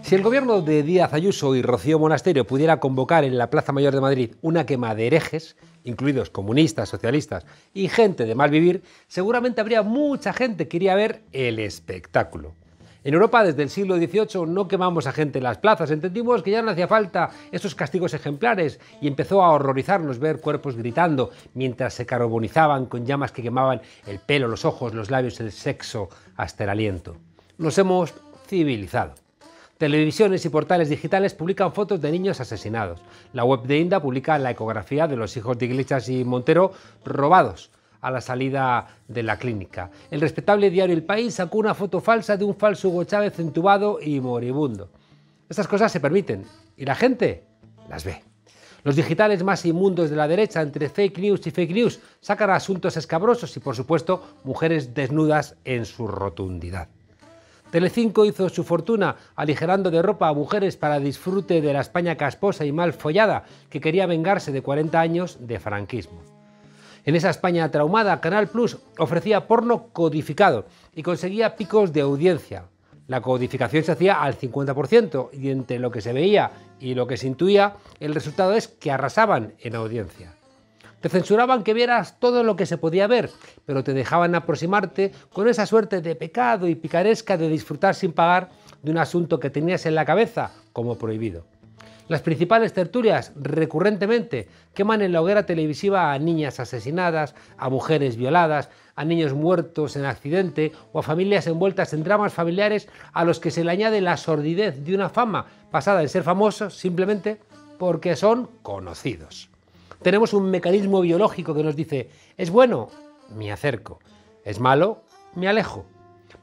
Si el gobierno de Díaz Ayuso y Rocío Monasterio pudiera convocar en la Plaza Mayor de Madrid una quema de herejes, incluidos comunistas, socialistas y gente de mal vivir, seguramente habría mucha gente que iría a ver el espectáculo. En Europa, desde el siglo XVIII, no quemamos a gente en las plazas, entendimos que ya no hacía falta esos castigos ejemplares y empezó a horrorizarnos ver cuerpos gritando mientras se carbonizaban con llamas que quemaban el pelo, los ojos, los labios, el sexo, hasta el aliento. Nos hemos civilizado. Televisiones y portales digitales publican fotos de niños asesinados. La web de Inda publica la ecografía de los hijos de Iglesias y Montero robados a la salida de la clínica. El respetable diario El País sacó una foto falsa de un falso Hugo Chávez entubado y moribundo. Estas cosas se permiten y la gente las ve. Los digitales más inmundos de la derecha, entre fake news y fake news, sacan asuntos escabrosos y, por supuesto, mujeres desnudas en su rotundidad. Telecinco hizo su fortuna aligerando de ropa a mujeres para disfrute de la España casposa y mal follada que quería vengarse de 40 años de franquismo. En esa España traumada, Canal Plus ofrecía porno codificado y conseguía picos de audiencia. La codificación se hacía al 50% y entre lo que se veía y lo que se intuía, el resultado es que arrasaban en audiencia. Te censuraban que vieras todo lo que se podía ver, pero te dejaban aproximarte con esa suerte de pecado y picaresca de disfrutar sin pagar de un asunto que tenías en la cabeza como prohibido. Las principales tertulias recurrentemente queman en la hoguera televisiva a niñas asesinadas, a mujeres violadas, a niños muertos en accidente o a familias envueltas en dramas familiares a los que se le añade la sordidez de una fama basada en ser famosos simplemente porque son conocidos. Tenemos un mecanismo biológico que nos dice: es bueno, me acerco; es malo, me alejo.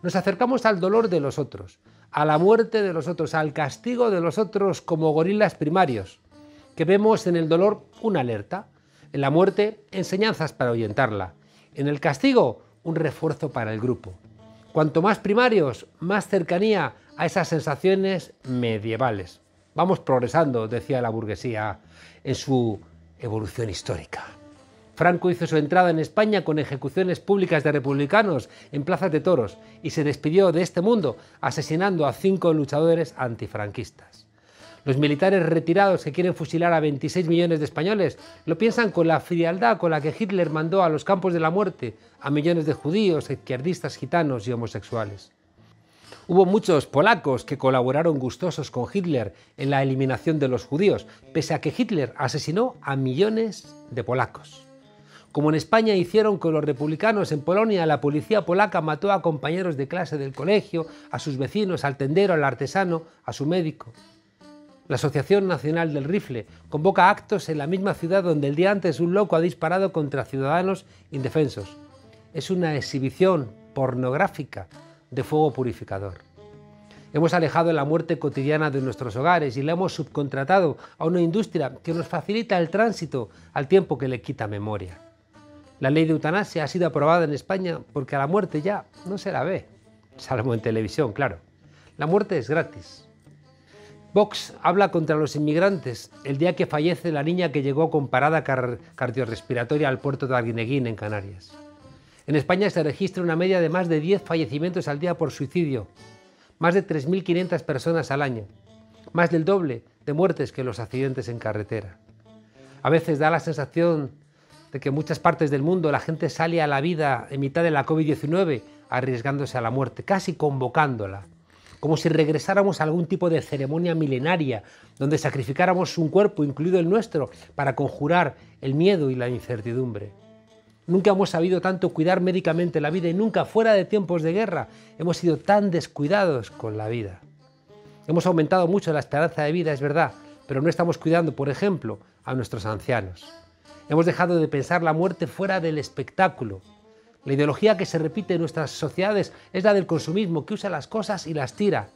Nos acercamos al dolor de los otros, a la muerte de los otros, al castigo de los otros como gorilas primarios, que vemos en el dolor una alerta, en la muerte enseñanzas para ahuyentarla, en el castigo un refuerzo para el grupo. Cuanto más primarios, más cercanía a esas sensaciones medievales. Vamos progresando, decía la burguesía en su evolución histórica. Franco hizo su entrada en España con ejecuciones públicas de republicanos en plazas de toros y se despidió de este mundo asesinando a 5 luchadores antifranquistas. Los militares retirados que quieren fusilar a 26 millones de españoles lo piensan con la frialdad con la que Hitler mandó a los campos de la muerte a millones de judíos, izquierdistas, gitanos y homosexuales. Hubo muchos polacos que colaboraron gustosos con Hitler en la eliminación de los judíos, pese a que Hitler asesinó a millones de polacos. Como en España hicieron con los republicanos en Polonia, la policía polaca mató a compañeros de clase del colegio, a sus vecinos, al tendero, al artesano, a su médico. La Asociación Nacional del Rifle convoca actos en la misma ciudad donde el día antes un loco ha disparado contra ciudadanos indefensos. Es una exhibición pornográfica de fuego purificador. Hemos alejado la muerte cotidiana de nuestros hogares y la hemos subcontratado a una industria que nos facilita el tránsito al tiempo que le quita memoria. La ley de eutanasia ha sido aprobada en España porque a la muerte ya no se la ve, salvo en televisión, claro. La muerte es gratis. Vox habla contra los inmigrantes el día que fallece la niña que llegó con parada cardiorrespiratoria al puerto de Arguineguín, en Canarias. En España se registra una media de más de 10 fallecimientos al día por suicidio, más de 3.500 personas al año, más del doble de muertes que los accidentes en carretera. A veces da la sensación de que en muchas partes del mundo la gente sale a la vida en mitad de la COVID-19 arriesgándose a la muerte, casi convocándola, como si regresáramos a algún tipo de ceremonia milenaria donde sacrificáramos un cuerpo, incluido el nuestro, para conjurar el miedo y la incertidumbre. Nunca hemos sabido tanto cuidar médicamente la vida y nunca, fuera de tiempos de guerra, hemos sido tan descuidados con la vida. Hemos aumentado mucho la esperanza de vida, es verdad, pero no estamos cuidando, por ejemplo, a nuestros ancianos. Hemos dejado de pensar la muerte fuera del espectáculo. La ideología que se repite en nuestras sociedades es la del consumismo, que usa las cosas y las tira.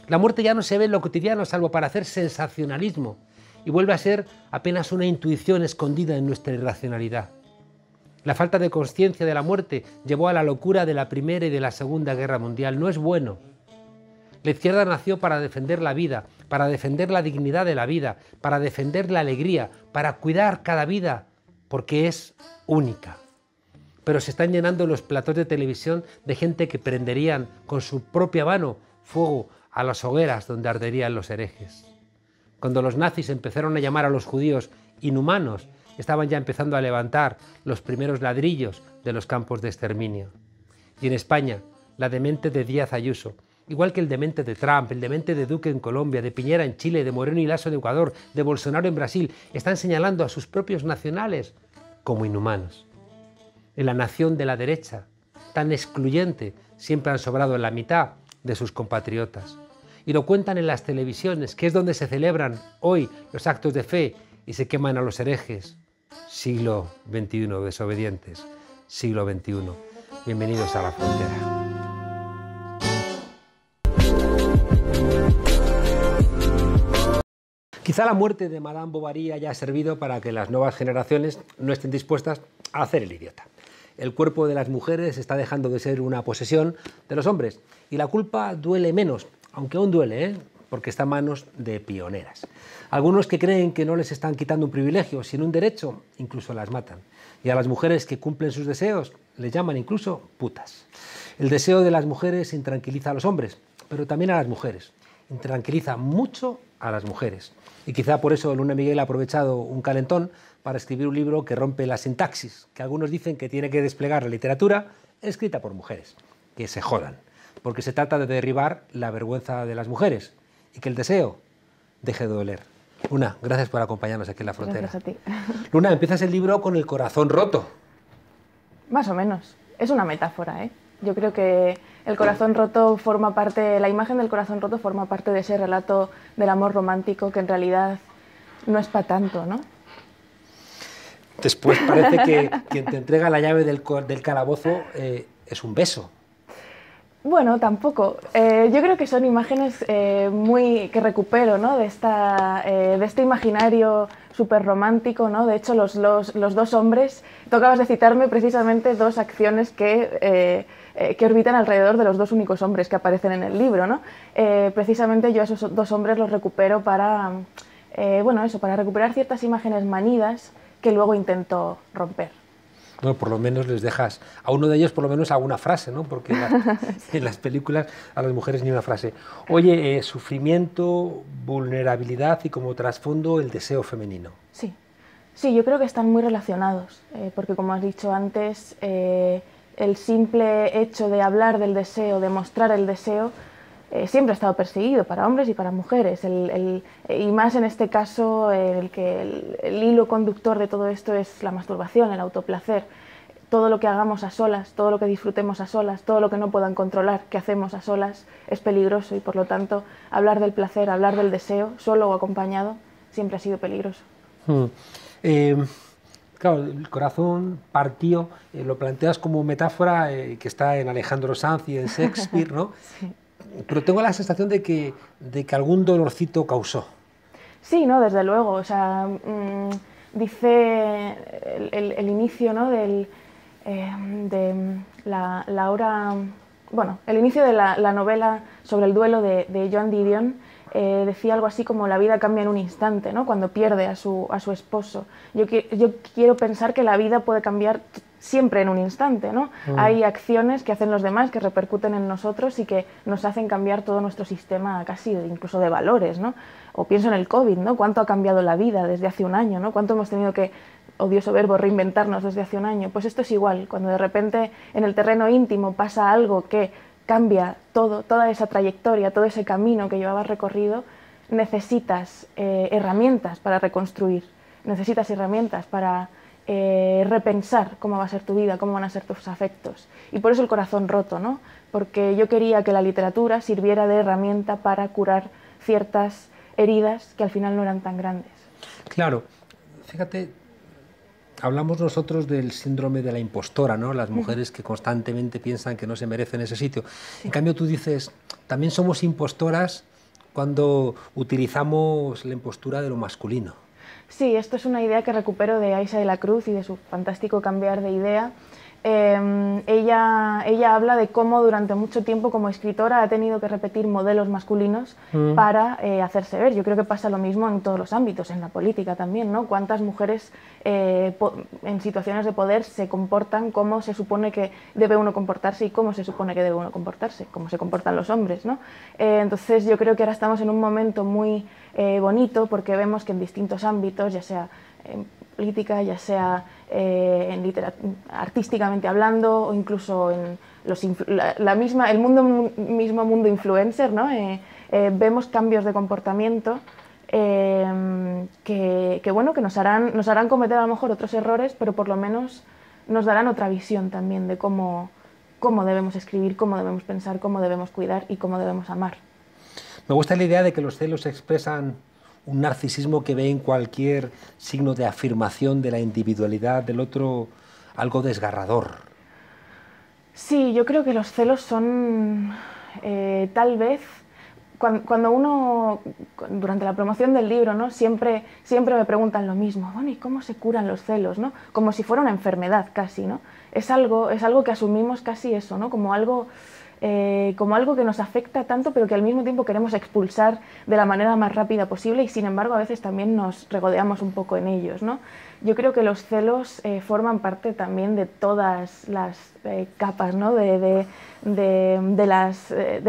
La muerte ya no se ve en lo cotidiano salvo para hacer sensacionalismo y vuelve a ser apenas una intuición escondida en nuestra irracionalidad. La falta de conciencia de la muerte llevó a la locura de la Primera y de la Segunda Guerra Mundial. No es bueno. La izquierda nació para defender la vida, para defender la dignidad de la vida, para defender la alegría, para cuidar cada vida, porque es única. Pero se están llenando los platós de televisión de gente que prenderían con su propia mano fuego a las hogueras donde arderían los herejes. Cuando los nazis empezaron a llamar a los judíos inhumanos, estaban ya empezando a levantar los primeros ladrillos de los campos de exterminio. Y en España, la demente de Díaz Ayuso, igual que el demente de Trump, el demente de Duque en Colombia, de Piñera en Chile, de Moreno y Lasso en Ecuador, de Bolsonaro en Brasil, están señalando a sus propios nacionales como inhumanos. En la nación de la derecha, tan excluyente, siempre han sobrado la mitad de sus compatriotas. Y lo cuentan en las televisiones, que es donde se celebran hoy los actos de fe y se queman a los herejes. Siglo XXI, desobedientes. Siglo XXI. Bienvenidos a La Frontera. Quizá la muerte de Madame Bovary haya servido para que las nuevas generaciones no estén dispuestas a hacer el idiota. El cuerpo de las mujeres está dejando de ser una posesión de los hombres y la culpa duele menos, aunque aún duele, porque está en manos de pioneras. Algunos que creen que no les están quitando un privilegio, sino un derecho, incluso las matan. Y a las mujeres que cumplen sus deseos les llaman incluso putas. El deseo de las mujeres intranquiliza a los hombres, pero también a las mujeres. Intranquiliza mucho a las mujeres. Y quizá por eso Luna Miguel ha aprovechado un calentón para escribir un libro que rompe la sintaxis, que algunos dicen que tiene que desplegar la literatura escrita por mujeres. Que se jodan, porque se trata de derribar la vergüenza de las mujeres y que el deseo deje de doler. Luna, gracias por acompañarnos aquí en La Frontera. Gracias a ti. Luna, empiezas el libro con el corazón roto. Más o menos. Es una metáfora, ¿eh? Yo creo que el corazón roto forma parte, la imagen del corazón roto forma parte de ese relato del amor romántico que en realidad no es para tanto, ¿no? Después parece que quien te entrega la llave del calabozo es un beso. Bueno, tampoco. Yo creo que son imágenes que recupero, ¿no? de este imaginario súper romántico, ¿no? De hecho, los dos hombres, tú acabas de citarme precisamente dos acciones que orbitan alrededor de los dos únicos hombres que aparecen en el libro, ¿no? Precisamente yo a esos dos hombres los recupero para recuperar ciertas imágenes manidas que luego intento romper. Bueno, por lo menos les dejas a uno de ellos por lo menos alguna frase, ¿no? Porque en las películas a las mujeres ni una frase. Oye, sufrimiento, vulnerabilidad y como trasfondo el deseo femenino. Sí, sí, yo creo que están muy relacionados, porque como has dicho antes, el simple hecho de hablar del deseo, de mostrar el deseo, siempre ha estado perseguido para hombres y para mujeres, y más en este caso el hilo conductor de todo esto es la masturbación, el autoplacer. Todo lo que hagamos a solas, todo lo que disfrutemos a solas, todo lo que no puedan controlar que hacemos a solas es peligroso y por lo tanto hablar del placer, hablar del deseo, solo o acompañado, siempre ha sido peligroso. Claro, el corazón partido lo planteas como metáfora que está en Alejandro Sanz y en Shakespeare, ¿no? Sí. Pero tengo la sensación de que algún dolorcito causó. Sí, no, desde luego. O sea, dice el inicio, ¿no? El inicio de la novela sobre el duelo de Joan Didion decía algo así como la vida cambia en un instante, ¿no? Cuando pierde a su esposo. Yo quiero pensar que la vida puede cambiar siempre en un instante, ¿no? Hay acciones que hacen los demás que repercuten en nosotros y que nos hacen cambiar todo nuestro sistema casi incluso de valores, ¿no? O pienso en el COVID, ¿no? Cuánto ha cambiado la vida desde hace un año, ¿no? Cuánto hemos tenido que, odioso verbo, reinventarnos desde hace un año. Pues esto es igual, cuando de repente en el terreno íntimo pasa algo que cambia toda esa trayectoria, todo ese camino que llevabas recorrido, necesitas herramientas para reconstruir, necesitas herramientas para repensar cómo va a ser tu vida, cómo van a ser tus afectos. Y por eso el corazón roto, ¿no? Porque yo quería que la literatura sirviera de herramienta para curar ciertas heridas que al final no eran tan grandes. Claro, fíjate, hablamos nosotros del síndrome de la impostora, ¿no? Las mujeres que constantemente piensan que no se merecen ese sitio. Sí. En cambio tú dices, también somos impostoras cuando utilizamos la impostura de lo masculino. Sí, esto es una idea que recupero de Aisha de la Cruz y de su fantástico Cambiar de idea. ella habla de cómo durante mucho tiempo como escritora ha tenido que repetir modelos masculinos para hacerse ver. Yo creo que pasa lo mismo en todos los ámbitos, en la política también, ¿no? Cuántas mujeres en situaciones de poder se comportan como se supone que debe uno comportarse y cómo se supone que debe uno comportarse, cómo se comportan los hombres, ¿no? Entonces yo creo que ahora estamos en un momento muy bonito porque vemos que en distintos ámbitos, ya sea en política, ya sea artísticamente hablando o incluso en el mismo mundo influencer, ¿no? Vemos cambios de comportamiento bueno, que nos harán cometer a lo mejor otros errores, pero por lo menos nos darán otra visión también de cómo debemos escribir, cómo debemos pensar, cómo debemos cuidar y cómo debemos amar. Me gusta la idea de que los celos expresan un narcisismo que ve en cualquier signo de afirmación de la individualidad del otro algo desgarrador. Sí, yo creo que los celos son tal vez cuando uno, durante la promoción del libro, ¿no? siempre me preguntan lo mismo, bueno, ¿y cómo se curan los celos? ¿No? Como si fuera una enfermedad casi, ¿no? Es algo que asumimos casi eso, ¿no? Como algo que nos afecta tanto, pero que al mismo tiempo queremos expulsar de la manera más rápida posible y sin embargo a veces también nos regodeamos un poco en ellos, ¿no? Yo creo que los celos forman parte también de todas las capas, ¿no? de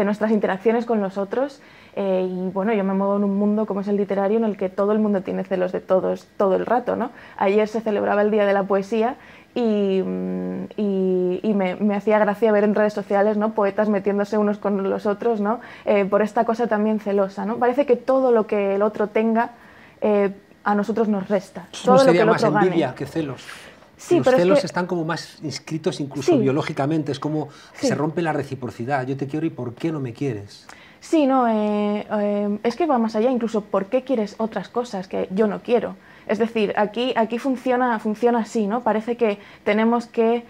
nuestras interacciones con los otros y bueno, yo me muevo en un mundo como es el literario en el que todo el mundo tiene celos de todos todo el rato, ¿no? Ayer se celebraba el Día de la Poesía y me hacía gracia ver en redes sociales, ¿no? Poetas metiéndose unos con los otros, ¿no? Por esta cosa también celosa, ¿no? Parece que todo lo que el otro tenga a nosotros nos resta. Eso todo no sería lo que el más otro envidia gane. que celos. Sí, los pero celos es que están como más inscritos incluso sí, biológicamente, es como que sí, se rompe la reciprocidad. Yo te quiero y ¿por qué no me quieres? Sí, no, es que va más allá, incluso ¿por qué quieres otras cosas que yo no quiero? Es decir, aquí funciona así, ¿no? Parece que queremos que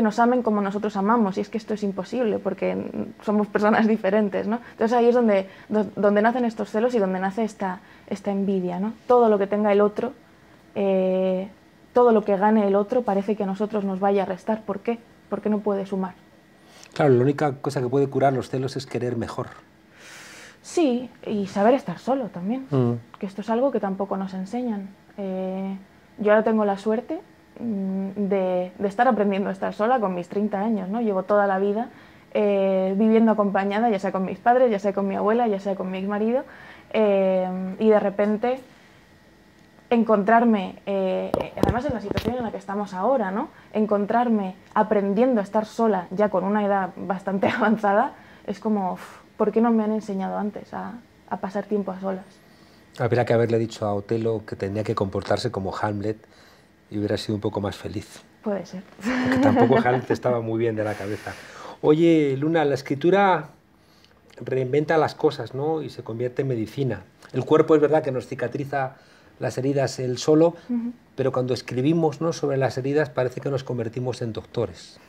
nos amen como nosotros amamos, y es que esto es imposible porque somos personas diferentes, ¿no? Entonces ahí es donde nacen estos celos y donde nace esta envidia, ¿no? Todo lo que tenga el otro, todo lo que gane el otro parece que a nosotros nos vaya a restar. ¿Por qué? Porque no puede sumar. Claro, la única cosa que puede curar los celos es querer mejor. Sí, y saber estar solo también, que esto es algo que tampoco nos enseñan. Yo ahora tengo la suerte de estar aprendiendo a estar sola con mis 30 años, ¿no? Llevo toda la vida viviendo acompañada, ya sea con mis padres, ya sea con mi abuela, ya sea con mi exmarido, y de repente encontrarme, además en la situación en la que estamos ahora, ¿no? Encontrarme aprendiendo a estar sola ya con una edad bastante avanzada, es como, ¿por qué no me han enseñado antes a pasar tiempo a solas? Habría que haberle dicho a Otelo que tenía que comportarse como Hamlet y hubiera sido un poco más feliz. Puede ser. Porque tampoco Hamlet estaba muy bien de la cabeza. Oye, Luna, la escritura reinventa las cosas, ¿no? Y se convierte en medicina. El cuerpo es verdad que nos cicatriza las heridas él solo, pero cuando escribimos, ¿no?, sobre las heridas parece que nos convertimos en doctores.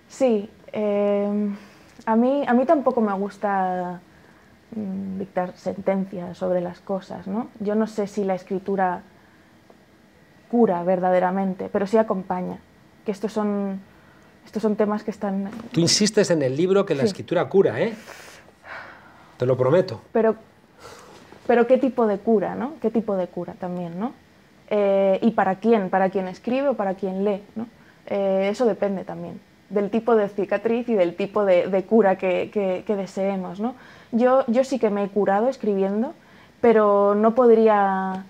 Sí, a mí tampoco me gusta dictar sentencias sobre las cosas, ¿no? Yo no sé si la escritura cura verdaderamente, pero sí acompaña, que estos son temas que están... Tú insistes en el libro que la escritura cura, ¿eh? Te lo prometo. Pero ¿qué tipo de cura, no? ¿Qué tipo de cura también, no? ¿Y para quién? ¿Para quien escribe o para quien lee, no? Eso depende también del tipo de cicatriz y del tipo de cura que deseemos, ¿no? Yo sí que me he curado escribiendo, pero no podría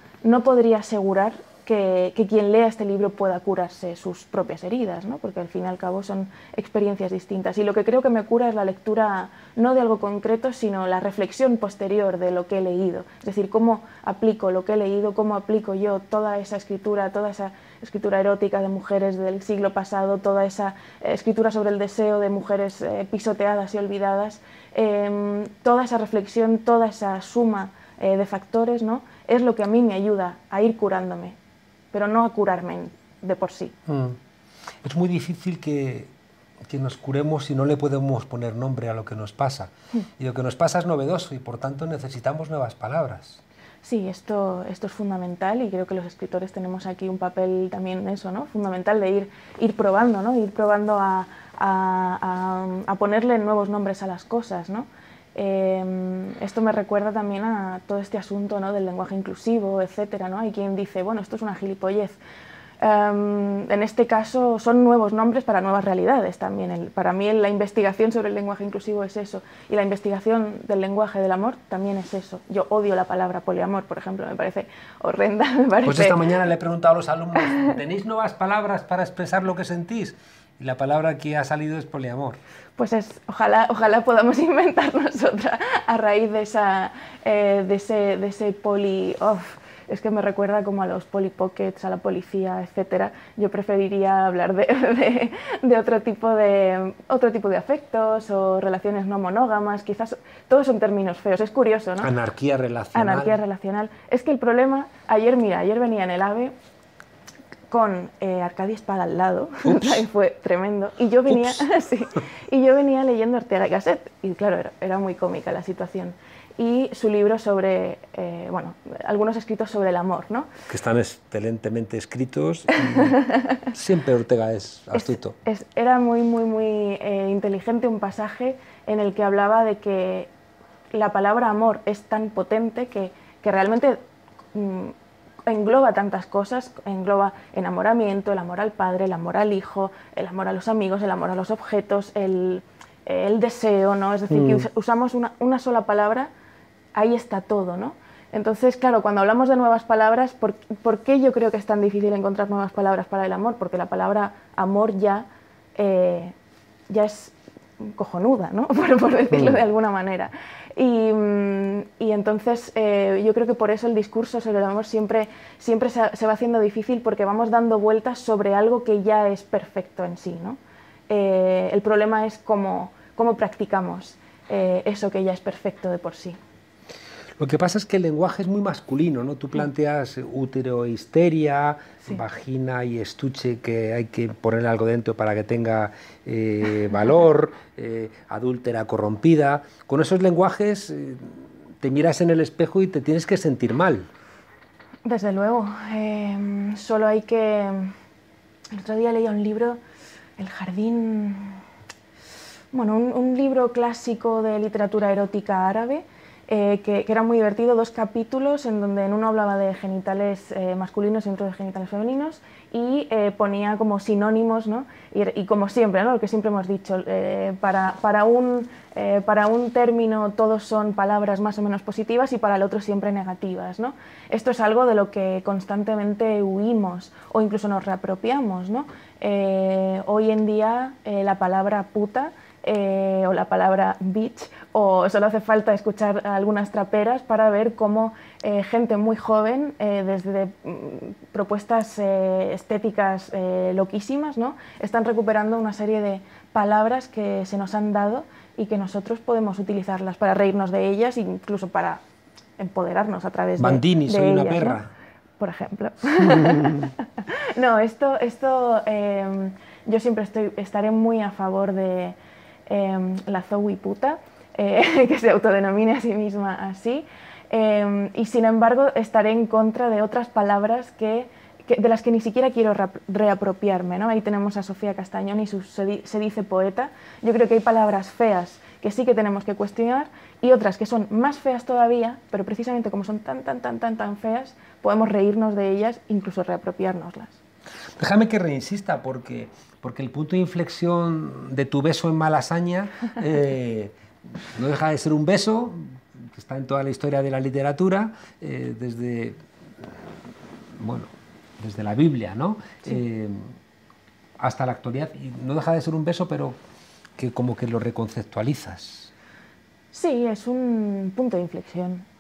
asegurar que quien lea este libro pueda curarse sus propias heridas, ¿no? Porque al fin y al cabo son experiencias distintas. Y lo que creo que me cura es la lectura, no de algo concreto, sino la reflexión posterior de lo que he leído. Es decir, cómo aplico lo que he leído, cómo aplico yo toda esa escritura erótica de mujeres del siglo pasado, toda esa escritura sobre el deseo de mujeres pisoteadas y olvidadas, toda esa reflexión, toda esa suma de factores, ¿no? Es lo que a mí me ayuda a ir curándome, pero no a curarme de por sí. Es muy difícil que nos curemos si no le podemos poner nombre a lo que nos pasa. Y lo que nos pasa es novedoso y por tanto necesitamos nuevas palabras. Sí, esto es fundamental y creo que los escritores tenemos aquí un papel también eso, ¿no? Fundamental de ir probando, ¿no? Ir probando a ponerle nuevos nombres a las cosas, ¿no? Esto me recuerda también a todo este asunto, ¿no? Del lenguaje inclusivo, etcétera, ¿no? Hay quien dice, bueno, esto es una gilipollez. En este caso son nuevos nombres para nuevas realidades también. Para mí la investigación sobre el lenguaje inclusivo es eso, y la investigación del lenguaje del amor también es eso. Yo odio la palabra poliamor, por ejemplo, me parece horrenda. Pues esta mañana le he preguntado a los alumnos, ¿tenéis nuevas palabras para expresar lo que sentís? Y la palabra que ha salido es poliamor. Pues ojalá podamos inventarnos otra a raíz de ese poli... es que me recuerda como a los Polly Pockets, a la policía, etcétera. Yo preferiría hablar de otro tipo de afectos o relaciones no monógamas. Quizás todos son términos feos, es curioso, ¿no? Anarquía relacional. Anarquía relacional. Es que el problema, ayer venía en el AVE con Arcadia Espada al lado, y fue tremendo, y yo venía, sí, y yo venía leyendo Ortega y Gasset, y claro, era muy cómica la situación. Y su libro sobre, bueno, algunos escritos sobre el amor, ¿no? Que están excelentemente escritos, y siempre Ortega es astuto. Era muy inteligente un pasaje en el que hablaba de que la palabra amor es tan potente que realmente engloba tantas cosas, engloba enamoramiento, el amor al padre, el amor al hijo, el amor a los amigos, el amor a los objetos, el deseo, ¿no? Es decir, que usamos una sola palabra, ahí está todo, ¿no? Entonces, claro, cuando hablamos de nuevas palabras, ¿por qué yo creo que es tan difícil encontrar nuevas palabras para el amor? Porque la palabra amor ya es cojonuda, ¿no? por decirlo de alguna manera. Y entonces yo creo que por eso el discurso sobre el amor siempre se va haciendo difícil, porque vamos dando vueltas sobre algo que ya es perfecto en sí, ¿no? El problema es cómo practicamos eso que ya es perfecto de por sí. Lo que pasa es que el lenguaje es muy masculino, ¿no? Tú planteas útero e histeria, sí, vagina y estuche, que hay que ponerle algo dentro para que tenga valor, adúltera, corrompida. Con esos lenguajes te miras en el espejo y te tienes que sentir mal. Desde luego. Solo hay que... El otro día leía un libro, El jardín... Bueno, un libro clásico de literatura erótica árabe, que era muy divertido, 2 capítulos en donde en uno hablaba de genitales masculinos y en otro de genitales femeninos, y ponía como sinónimos, ¿no? Y como siempre, ¿no? Lo que siempre hemos dicho, para un término todos son palabras más o menos positivas y para el otro siempre negativas, ¿no? Esto es algo de lo que constantemente huimos o incluso nos reapropiamos, ¿no? Hoy en día la palabra puta o la palabra bitch, o solo hace falta escuchar algunas traperas para ver cómo gente muy joven, desde propuestas estéticas loquísimas, ¿no? Están recuperando una serie de palabras que se nos han dado y que nosotros podemos utilizarlas para reírnos de ellas, incluso para empoderarnos a través Bandini, de soy ellas, una perra, ¿no? Por ejemplo. No, esto yo siempre estaré muy a favor de la Zoe puta, que se autodenomine a sí misma así, y sin embargo estaré en contra de otras palabras de las que ni siquiera quiero reapropiarme, ¿no? Ahí tenemos a Sofía Castañón y se dice poeta. Yo creo que hay palabras feas que sí que tenemos que cuestionar y otras que son más feas todavía, pero precisamente como son tan feas, podemos reírnos de ellas, incluso reapropiárnoslas. Déjame que reinsista, porque el punto de inflexión de tu beso en Malasaña no deja de ser un beso que está en toda la historia de la literatura, desde la Biblia, ¿no? Sí. Hasta la actualidad, y no deja de ser un beso, pero que como que lo reconceptualizas. Sí, es un punto de inflexión.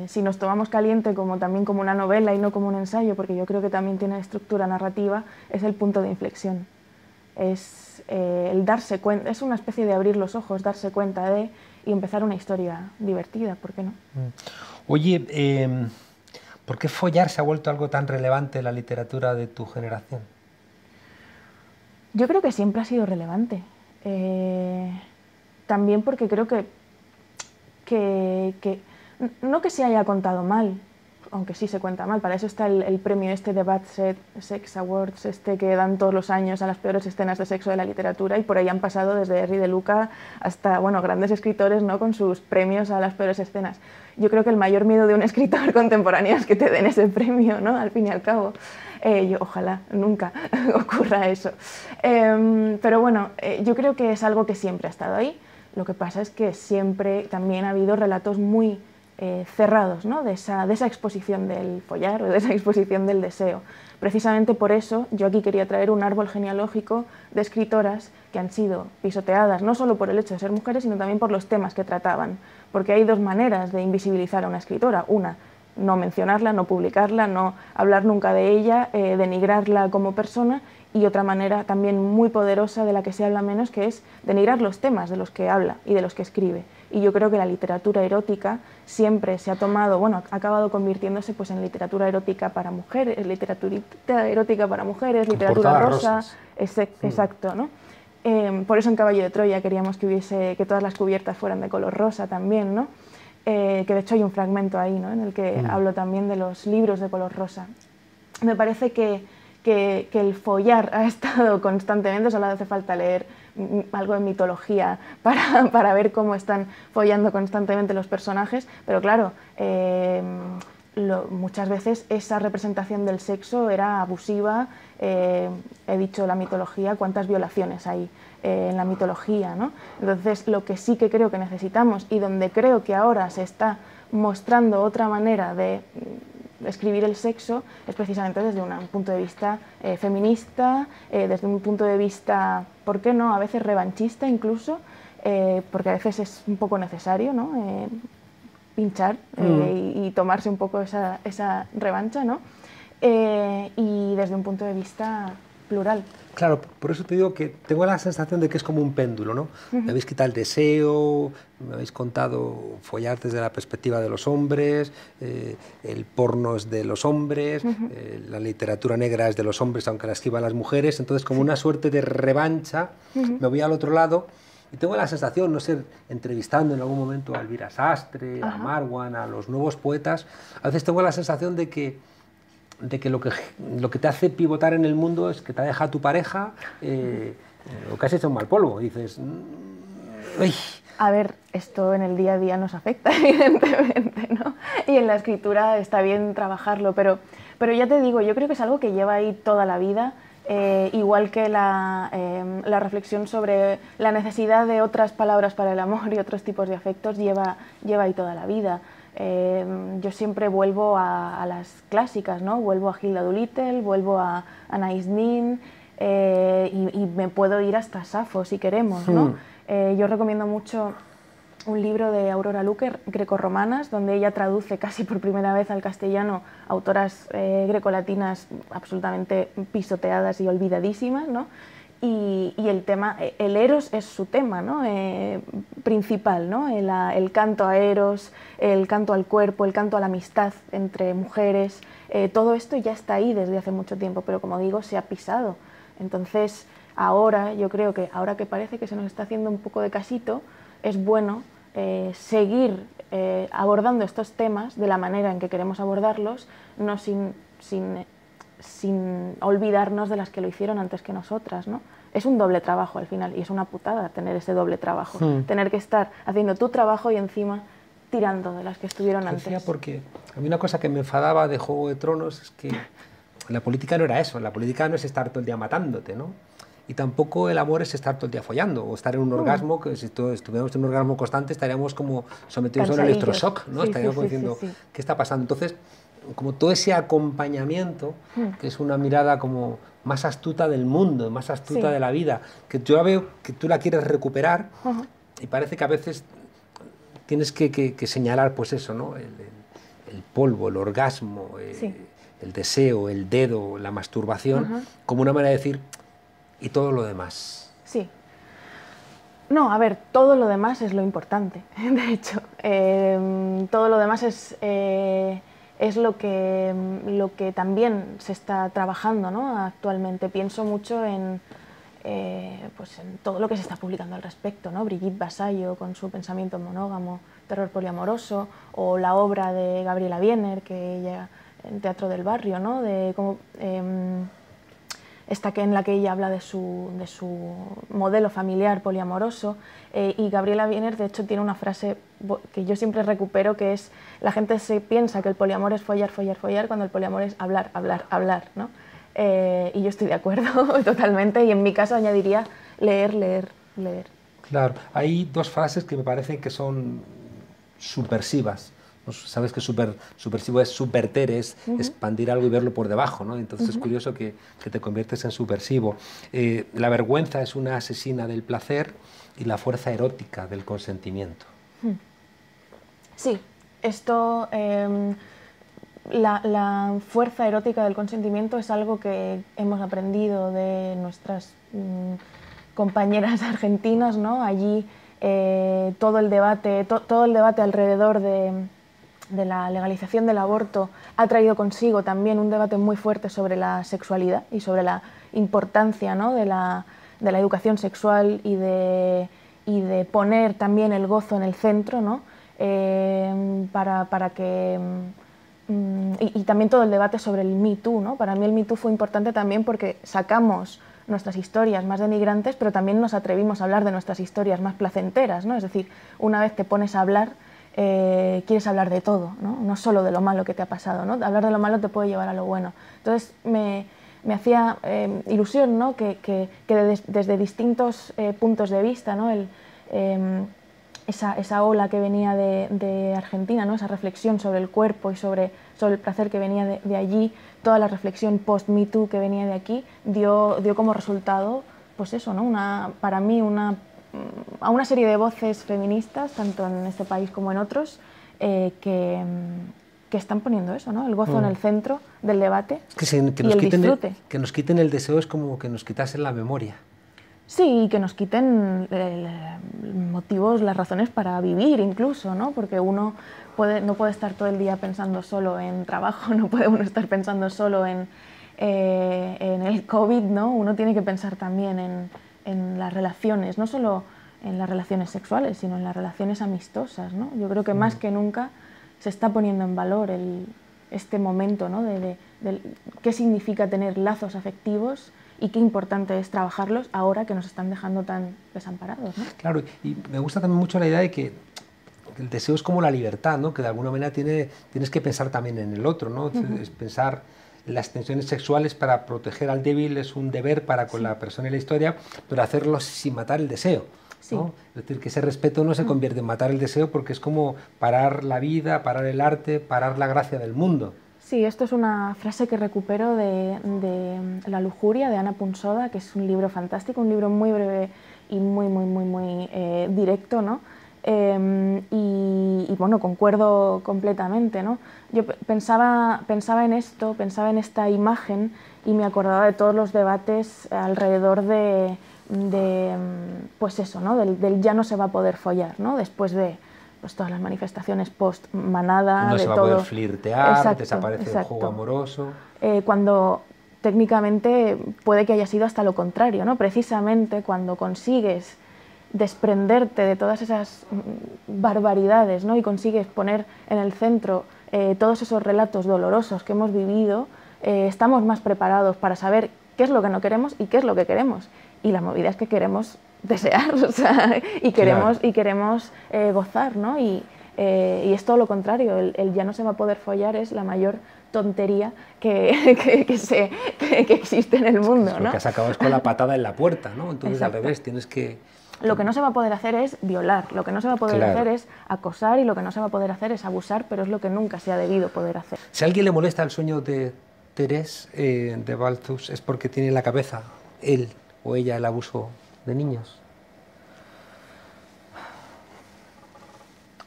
Si nos tomamos Caliente también como una novela y no como un ensayo, porque yo creo que también tiene estructura narrativa, es el punto de inflexión. Es el darse cuenta, es una especie de abrir los ojos, darse cuenta de y empezar una historia divertida, ¿por qué no? Oye, ¿por qué follar se ha vuelto algo tan relevante en la literatura de tu generación? Yo creo que siempre ha sido relevante. También porque creo que no que se haya contado mal, aunque sí se cuenta mal, para eso está el premio este de Bad Sex Awards, este que dan todos los años a las peores escenas de sexo de la literatura, y por ahí han pasado desde Henry de Luca hasta, bueno, grandes escritores, ¿no?, con sus premios a las peores escenas. Yo creo que el mayor miedo de un escritor contemporáneo es que te den ese premio, ¿no?, al fin y al cabo. Ojalá nunca ocurra eso. Pero bueno, yo creo que es algo que siempre ha estado ahí. Lo que pasa es que siempre también ha habido relatos muy cerrados, ¿no?, de esa exposición del follar o de esa exposición del deseo. Precisamente por eso yo aquí quería traer un árbol genealógico de escritoras que han sido pisoteadas, no solo por el hecho de ser mujeres, sino también por los temas que trataban. Porque hay dos maneras de invisibilizar a una escritora. Una, no mencionarla, no publicarla, no hablar nunca de ella, denigrarla como persona, y otra manera también muy poderosa de la que se habla menos, que es denigrar los temas de los que habla y de los que escribe. Y yo creo que la literatura erótica siempre se ha tomado, bueno, ha acabado convirtiéndose pues en literatura erótica para mujeres, literaturita erótica para mujeres, literatura rosa, exacto, ¿no? Por eso en Caballo de Troya queríamos que todas las cubiertas fueran de color rosa también, ¿no? Que de hecho hay un fragmento ahí, ¿no?, en el que hablo también de los libros de color rosa. Me parece que el follar ha estado constantemente, solo hace falta leer algo de mitología para ver cómo están follando constantemente los personajes, pero claro, muchas veces esa representación del sexo era abusiva. He dicho la mitología, cuántas violaciones hay en la mitología, ¿no? Entonces, lo que sí que creo que necesitamos, y donde creo que ahora se está mostrando otra manera de escribir el sexo, es precisamente desde un punto de vista feminista, desde un punto de vista, ¿por qué no?, a veces revanchista incluso, porque a veces es un poco necesario, ¿no?, pinchar y tomarse un poco esa revancha, ¿no? Y desde un punto de vista plural. Claro, por eso te digo que tengo la sensación de que es como un péndulo, ¿no? Me habéis quitado el deseo, me habéis contado follar desde la perspectiva de los hombres, el porno es de los hombres, la literatura negra es de los hombres, aunque la escriban las mujeres, entonces como una suerte de revancha, me voy al otro lado y tengo la sensación, no sé, entrevistando en algún momento a Elvira Sastre, a Marwan, a los nuevos poetas, a veces tengo la sensación de que lo que te hace pivotar en el mundo es que te ha dejado tu pareja o que has hecho un mal polvo. Dices, ¡ay! A ver, esto en el día a día nos afecta, evidentemente, ¿no? Y en la escritura está bien trabajarlo, pero ya te digo, yo creo que es algo que lleva ahí toda la vida, igual que la reflexión sobre la necesidad de otras palabras para el amor y otros tipos de afectos lleva ahí toda la vida. Yo siempre vuelvo a las clásicas, ¿no? Vuelvo a Hilda Doolittle, vuelvo a Anais Nin, y me puedo ir hasta Safo si queremos, ¿no? Yo recomiendo mucho un libro de Aurora Luque, Grecorromanas, donde ella traduce casi por primera vez al castellano autoras grecolatinas absolutamente pisoteadas y olvidadísimas, ¿no? Y el tema, el Eros es su tema, ¿no?, principal, ¿no? El canto a Eros, el canto al cuerpo, el canto a la amistad entre mujeres, todo esto ya está ahí desde hace mucho tiempo, pero como digo, se ha pisado. Entonces, ahora, yo creo que ahora que parece que se nos está haciendo un poco de casito, es bueno seguir abordando estos temas de la manera en que queremos abordarlos, no sin olvidarnos de las que lo hicieron antes que nosotras, ¿no? Es un doble trabajo al final, y es una putada tener ese doble trabajo, tener que estar haciendo tu trabajo y encima tirando de las que estuvieron antes. Porque a mí una cosa que me enfadaba de Juego de Tronos es que la política no era eso, la política no es estar todo el día matándote, ¿no? Y tampoco el amor es estar todo el día follando o estar en un orgasmo, que si estuviéramos en un orgasmo constante estaríamos como sometidos a un electroshock, ¿no? Estaríamos diciendo, ¿qué está pasando? Entonces, como todo ese acompañamiento, que es una mirada como más astuta del mundo, más astuta de la vida, que yo veo que tú la quieres recuperar y parece que a veces tienes que señalar pues eso, ¿no? El polvo, el orgasmo, el deseo, el dedo, la masturbación, como una manera de decir, y todo lo demás. Sí. No, a ver, todo lo demás es lo importante, de hecho. Todo lo demás es lo que también se está trabajando, ¿no?, actualmente. Pienso mucho en pues en todo lo que se está publicando al respecto, ¿no? Brigitte Vasallo con su pensamiento monógamo, terror poliamoroso, o la obra de Gabriela Wiener, que ella en Teatro del Barrio, ¿no? De cómo, en la que ella habla de su modelo familiar poliamoroso, y Gabriela Wiener de hecho tiene una frase que yo siempre recupero, que es: la gente se piensa que el poliamor es follar, follar, follar, cuando el poliamor es hablar, hablar, hablar, ¿no? Y yo estoy de acuerdo totalmente, y en mi caso añadiría leer, leer, leer. Claro, hay dos frases que me parecen que son subversivas. Sabes que subversivo es subverter, es expandir algo y verlo por debajo, ¿no? Entonces es curioso que te conviertes en subversivo. La vergüenza es una asesina del placer y la fuerza erótica del consentimiento. Sí, esto, la fuerza erótica del consentimiento es algo que hemos aprendido de nuestras compañeras argentinas, ¿no? Allí todo el debate alrededor de la legalización del aborto ha traído consigo también un debate muy fuerte sobre la sexualidad y sobre la importancia, ¿no? de la educación sexual y de poner también el gozo en el centro, ¿no? Para que... Y también todo el debate sobre el Me Too, ¿no? Para mí el Me Too fue importante también porque sacamos nuestras historias más denigrantes, pero también nos atrevimos a hablar de nuestras historias más placenteras, ¿no? Es decir, una vez te pones a hablar, quieres hablar de todo, ¿no? No solo de lo malo que te ha pasado, ¿no? Hablar de lo malo te puede llevar a lo bueno. Entonces me hacía ilusión, ¿no? que desde distintos puntos de vista, ¿no? Esa ola que venía de Argentina, ¿no? Esa reflexión sobre el cuerpo y sobre el placer que venía de allí, toda la reflexión post-Me Too que venía de aquí, dio como resultado, pues eso, ¿no? Para mí a una serie de voces feministas, tanto en este país como en otros, que están poniendo eso, ¿no? El gozo en el centro del debate y el disfrute. Que nos quiten el deseo es como que nos quitasen la memoria. Sí, y que nos quiten motivos, las razones para vivir incluso, ¿no? Porque uno no puede estar todo el día pensando solo en trabajo, no puede uno estar pensando solo en el COVID, ¿no? Uno tiene que pensar también en las relaciones, no solo en las relaciones sexuales, sino en las relaciones amistosas, ¿no? Yo creo que más que nunca se está poniendo en valor este momento, ¿no? de qué significa tener lazos afectivos y qué importante es trabajarlos ahora que nos están dejando tan desamparados, ¿no? Claro, y me gusta también mucho la idea de que el deseo es como la libertad, ¿no? Que de alguna manera tienes que pensar también en el otro, ¿no? Es pensar las tensiones sexuales para proteger al débil es un deber para con la persona y la historia, pero hacerlo sin matar el deseo, ¿no? Es decir, que ese respeto no se convierte en matar el deseo porque es como parar la vida, parar el arte, parar la gracia del mundo. Sí, esto es una frase que recupero de La lujuria, de Ana Punsoda, que es un libro fantástico, un libro muy breve y muy directo, ¿no? Y bueno, concuerdo completamente, ¿no? Yo pensaba en esto, pensaba en esta imagen y me acordaba de todos los debates alrededor pues eso, ¿no? Del ya no se va a poder follar, ¿no? Después de pues todas las manifestaciones post-manada, no de se va todo. A poder flirtear, exacto, desaparece el juego amoroso. Cuando técnicamente puede que haya sido hasta lo contrario, ¿no? Precisamente cuando consigues desprenderte de todas esas barbaridades, ¿no? Y consigues poner en el centro todos esos relatos dolorosos que hemos vivido, estamos más preparados para saber qué es lo que no queremos y qué es lo que queremos. Y la movida es que queremos desear, o sea, y queremos gozar, ¿no? Y es todo lo contrario, el ya no se va a poder follar es la mayor tontería que existe en el mundo, ¿no? Lo que has acabado es con la patada en la puerta, ¿no? Entonces al revés, tienes que... Lo que no se va a poder hacer es violar, lo que no se va a poder hacer es acosar y lo que no se va a poder hacer es abusar, pero es lo que nunca se ha debido poder hacer. Si a alguien le molesta el sueño de Thérèse de Malthus es porque tiene en la cabeza él o ella el abuso de niños.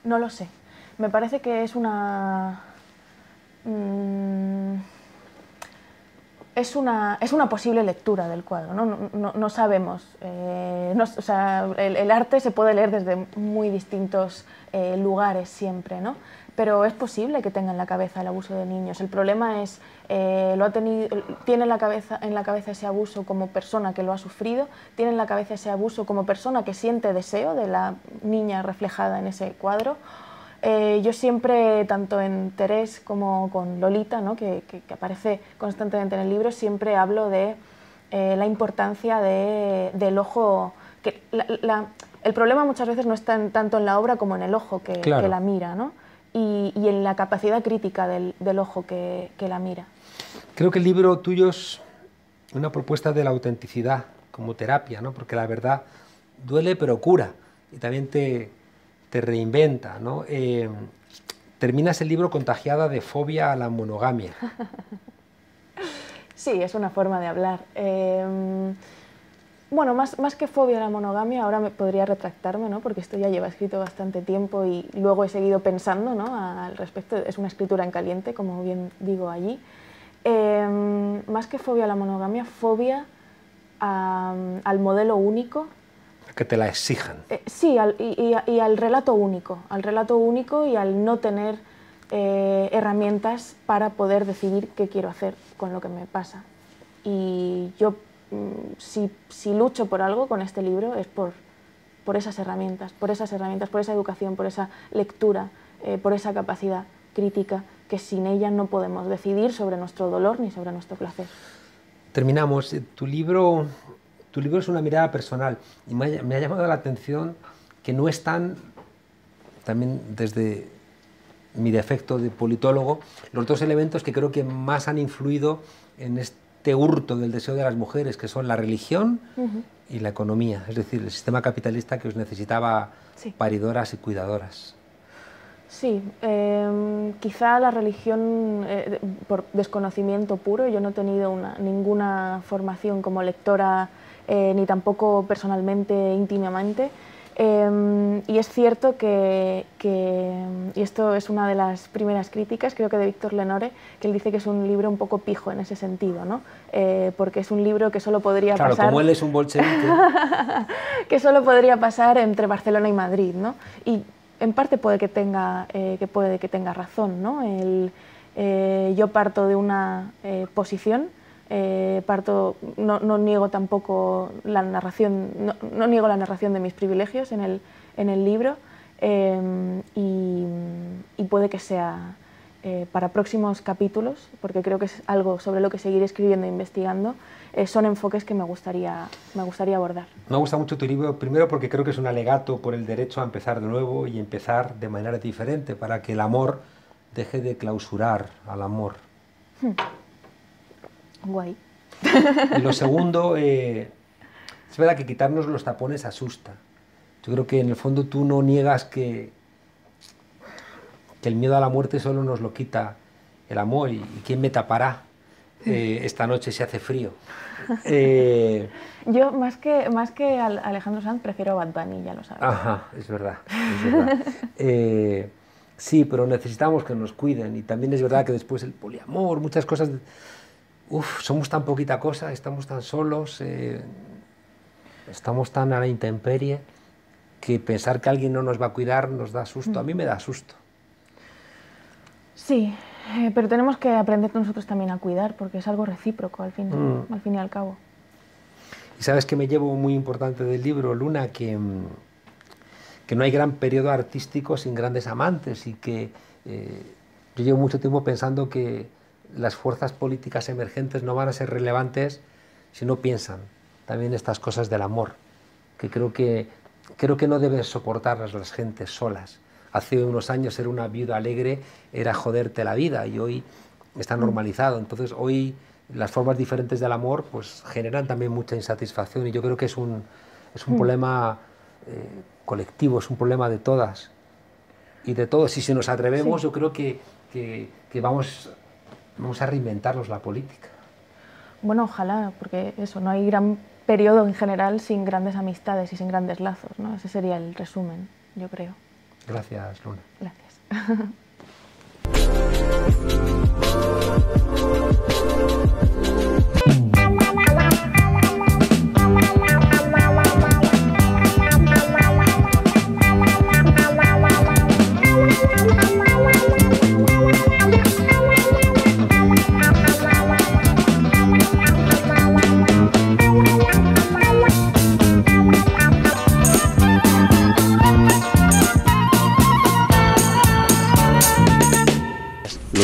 No lo sé. Me parece que es una posible lectura del cuadro, ¿no? No sabemos. O sea, el arte se puede leer desde muy distintos lugares siempre, ¿no? pero es posible que tenga en la cabeza el abuso de niños. El problema es, tiene en la cabeza ese abuso como persona que lo ha sufrido, tiene en la cabeza ese abuso como persona que siente deseo de la niña reflejada en ese cuadro. Yo siempre, tanto en Terés como con Lolita, ¿no? que aparece constantemente en el libro, siempre hablo de la importancia del ojo. El problema muchas veces no está tanto en la obra como en el ojo que la mira, ¿no? Y en la capacidad crítica del ojo que la mira. Creo que el libro tuyo es una propuesta de la autenticidad como terapia, ¿no? Porque la verdad duele pero cura y también te reinventa, ¿no? Terminas el libro contagiada de fobia a la monogamia. Sí, es una forma de hablar. Bueno, más que fobia a la monogamia, ahora podría retractarme, ¿no? Porque esto ya lleva escrito bastante tiempo y luego he seguido pensando, ¿no? Al respecto. Es una escritura en caliente, como bien digo allí. Más que fobia a la monogamia, fobia al modelo único. Que te la exijan. Sí, y al relato único y al no tener herramientas para poder decidir qué quiero hacer con lo que me pasa. Y yo, si lucho por algo con este libro, es por esas herramientas, por esa educación, por esa lectura, por esa capacidad crítica, que sin ella no podemos decidir sobre nuestro dolor ni sobre nuestro placer. Terminamos. Tu libro es una mirada personal y me ha llamado la atención que no están, también desde mi defecto de politólogo, los dos elementos que creo que más han influido en este hurto del deseo de las mujeres, que son la religión y la economía, es decir, el sistema capitalista que os necesitaba paridoras y cuidadoras. Sí, quizá la religión, por desconocimiento puro, yo no he tenido ninguna formación como lectora, ni tampoco personalmente, íntimamente, y es cierto que, y esto es una de las primeras críticas, creo que de Víctor Lenore, que él dice que es un libro un poco pijo en ese sentido, ¿no? Porque es un libro que solo podría pasar... Claro, como él es un bolchevique. Que solo podría pasar entre Barcelona y Madrid, ¿no? Y en parte puede que tenga razón, ¿no? Yo parto de una posición, no niego tampoco la narración, no niego la narración de mis privilegios en el libro, y puede que sea para próximos capítulos, porque creo que es algo sobre lo que seguir escribiendo e investigando, son enfoques que me gustaría abordar. Me gusta mucho tu libro, primero porque creo que es un alegato por el derecho a empezar de nuevo y empezar de manera diferente, para que el amor deje de clausurar al amor. Guay. Y lo segundo, es verdad que quitarnos los tapones asusta. Yo creo que en el fondo tú no niegas que el miedo a la muerte solo nos lo quita el amor. ¿Y quién me tapará esta noche si hace frío? Yo, más que a Alejandro Sanz, prefiero a Bad Bunny, ya lo sabes. Ajá, es verdad. Es verdad. Sí, pero necesitamos que nos cuiden. Y también es verdad que después el poliamor, muchas cosas... somos tan poquita cosa, estamos tan solos, estamos tan a la intemperie, que pensar que alguien no nos va a cuidar nos da susto. A mí me da susto. Sí, pero tenemos que aprender nosotros también a cuidar, porque es algo recíproco al fin y al cabo. Y sabes que me llevo muy importante del libro, Luna, que no hay gran periodo artístico sin grandes amantes, y que yo llevo mucho tiempo pensando que las fuerzas políticas emergentes no van a ser relevantes si no piensan también estas cosas del amor, que creo que no deben soportarlas las gentes solas. Hace unos años ser una viuda alegre era joderte la vida, y hoy está normalizado. Entonces hoy las formas diferentes del amor pues generan también mucha insatisfacción, y yo creo que es un problema colectivo, es un problema de todas y de todos. Y si nos atrevemos, yo creo que vamos a reinventarnos la política. Bueno, ojalá, porque eso, no hay gran periodo en general sin grandes amistades y sin grandes lazos, ¿no? Ese sería el resumen, yo creo. Gracias, Luna. Gracias.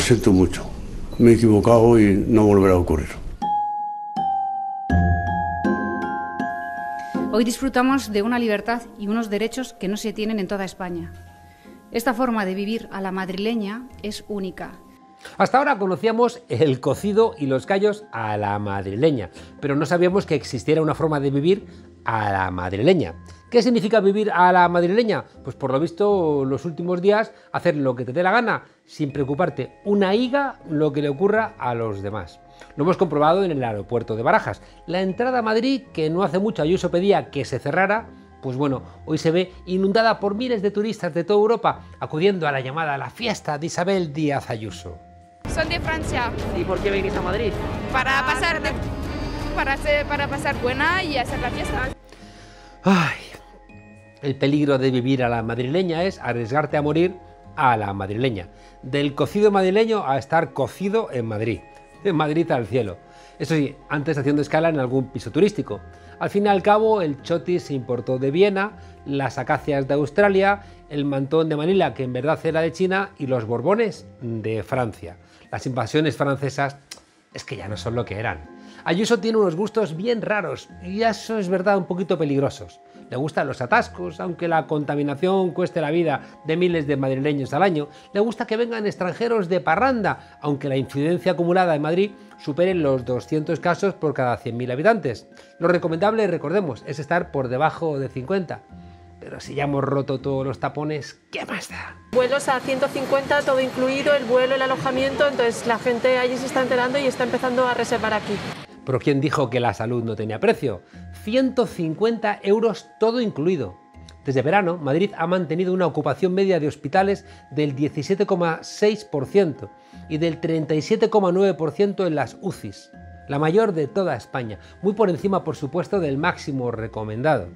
siento mucho. Me he equivocado y no volverá a ocurrir. Hoy disfrutamos de una libertad y unos derechos que no se tienen en toda España. Esta forma de vivir a la madrileña es única. Hasta ahora conocíamos el cocido y los callos a la madrileña, pero no sabíamos que existiera una forma de vivir a la madrileña. ¿Qué significa vivir a la madrileña? Pues por lo visto los últimos días hacer lo que te dé la gana, sin preocuparte una higa lo que le ocurra a los demás. Lo hemos comprobado en el aeropuerto de Barajas. La entrada a Madrid, que no hace mucho Ayuso pedía que se cerrara, pues bueno, hoy se ve inundada por miles de turistas de toda Europa acudiendo a la llamada a la fiesta de Isabel Díaz Ayuso. Son de Francia. ¿Y por qué venís a Madrid? Para pasar buena y hacer la fiesta. Ay, el peligro de vivir a la madrileña es arriesgarte a morir a la madrileña. Del cocido madrileño a estar cocido en Madrid. De Madrid al cielo. Eso sí, antes haciendo escala en algún piso turístico. Al fin y al cabo, el chotis se importó de Viena, las acacias de Australia, el mantón de Manila, que en verdad era de China, y los borbones de Francia. Las invasiones francesas es que ya no son lo que eran. Ayuso tiene unos gustos bien raros y eso es verdad un poquito peligrosos. Le gustan los atascos, aunque la contaminación cueste la vida de miles de madrileños al año. Le gusta que vengan extranjeros de parranda, aunque la incidencia acumulada en Madrid supere los 200 casos por cada 100.000 habitantes. Lo recomendable, recordemos, es estar por debajo de 50. Pero si ya hemos roto todos los tapones, ¿qué más da? Vuelos a 150, todo incluido, el vuelo, el alojamiento, entonces la gente allí se está enterando y está empezando a reservar aquí. Pero ¿quién dijo que la salud no tenía precio? 150 euros todo incluido. Desde verano, Madrid ha mantenido una ocupación media de hospitales del 17,6% y del 37,9% en las UCIs, la mayor de toda España, muy por encima, por supuesto, del máximo recomendado.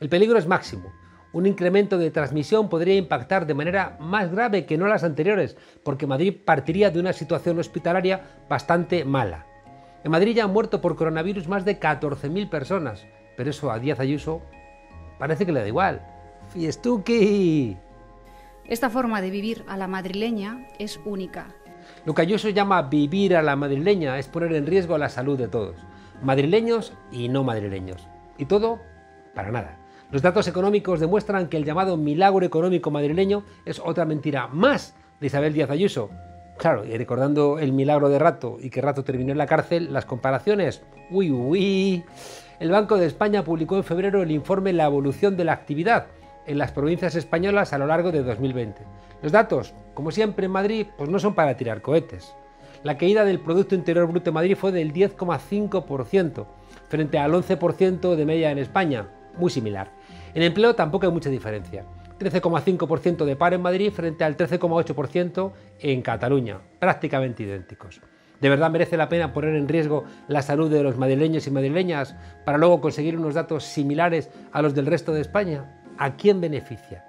El peligro es máximo. Un incremento de transmisión podría impactar de manera más grave que no las anteriores, porque Madrid partiría de una situación hospitalaria bastante mala. En Madrid ya han muerto por coronavirus más de 14.000 personas, pero eso a Díaz Ayuso parece que le da igual. ¡Fiestuki! Esta forma de vivir a la madrileña es única. Lo que Ayuso llama vivir a la madrileña es poner en riesgo la salud de todos, madrileños y no madrileños. Y todo para nada. Los datos económicos demuestran que el llamado milagro económico madrileño es otra mentira más de Isabel Díaz Ayuso. Claro, y recordando el milagro de Rato y que Rato terminó en la cárcel, las comparaciones, uy. El Banco de España publicó en febrero el informe La evolución de la actividad en las provincias españolas a lo largo de 2020. Los datos, como siempre en Madrid, pues no son para tirar cohetes. La caída del Producto Interior Bruto en Madrid fue del 10,5%, frente al 11% de media en España, muy similar. En empleo tampoco hay mucha diferencia. 13,5% de paro en Madrid frente al 13,8% en Cataluña, prácticamente idénticos. ¿De verdad merece la pena poner en riesgo la salud de los madrileños y madrileñas para luego conseguir unos datos similares a los del resto de España? ¿A quién beneficia?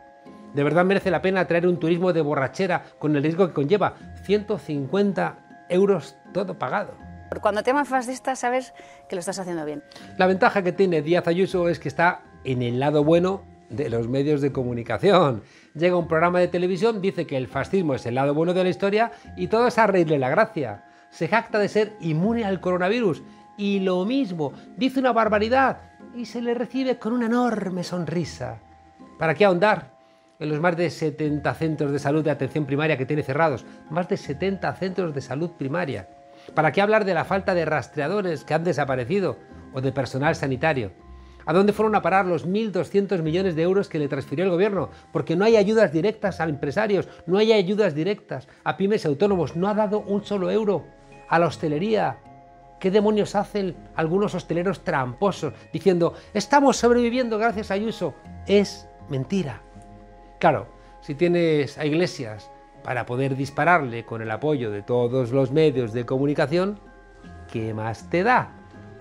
¿De verdad merece la pena traer un turismo de borrachera con el riesgo que conlleva? 150 euros todo pagado. Cuando te llaman fascista sabes que lo estás haciendo bien. La ventaja que tiene Díaz Ayuso es que está en el lado bueno de los medios de comunicación. Llega un programa de televisión, dice que el fascismo es el lado bueno de la historia y todo es a reírle la gracia. Se jacta de ser inmune al coronavirus y lo mismo, dice una barbaridad y se le recibe con una enorme sonrisa. ¿Para qué ahondar en los más de 70 centros de salud de atención primaria que tiene cerrados? Más de 70 centros de salud primaria. ¿Para qué hablar de la falta de rastreadores que han desaparecido o de personal sanitario? ¿A dónde fueron a parar los 1.200 millones de euros que le transfirió el gobierno? Porque no hay ayudas directas a empresarios, no hay ayudas directas a pymes y autónomos, no ha dado un solo euro a la hostelería. ¿Qué demonios hacen algunos hosteleros tramposos diciendo estamos sobreviviendo gracias a Ayuso? Es mentira. Claro, si tienes a Iglesias para poder dispararle con el apoyo de todos los medios de comunicación, ¿qué más te da?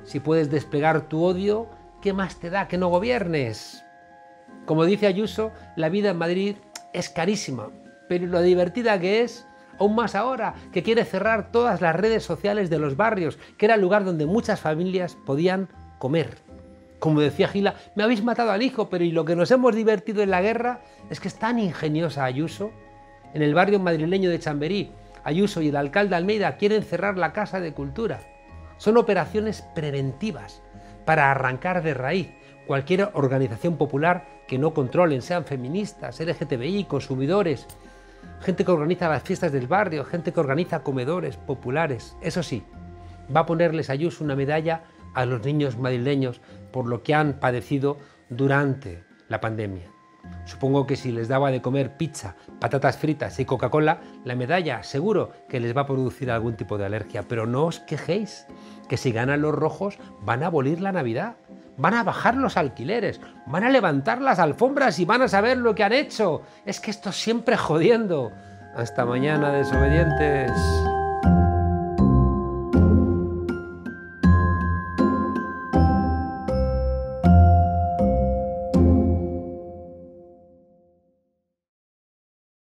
Si puedes desplegar tu odio, ¿qué más te da que no gobiernes? Como dice Ayuso, la vida en Madrid es carísima, pero lo divertida que es, aún más ahora, que quiere cerrar todas las redes sociales de los barrios, que era el lugar donde muchas familias podían comer. Como decía Gila, me habéis matado al hijo, pero y lo que nos hemos divertido en la guerra es que es tan ingeniosa Ayuso. En el barrio madrileño de Chamberí Ayuso y el alcalde Almeida quieren cerrar la Casa de Cultura. Son operaciones preventivas para arrancar de raíz cualquier organización popular que no controlen, sean feministas, LGTBI, consumidores, gente que organiza las fiestas del barrio, gente que organiza comedores populares. Eso sí, va a ponerles Ayuso una medalla a los niños madrileños por lo que han padecido durante la pandemia. Supongo que si les daba de comer pizza, patatas fritas y Coca-Cola, la medalla seguro que les va a producir algún tipo de alergia. Pero no os quejéis, que si ganan los rojos van a abolir la Navidad, van a bajar los alquileres, van a levantar las alfombras y van a saber lo que han hecho. Es que esto siempre jodiendo. Hasta mañana, desobedientes.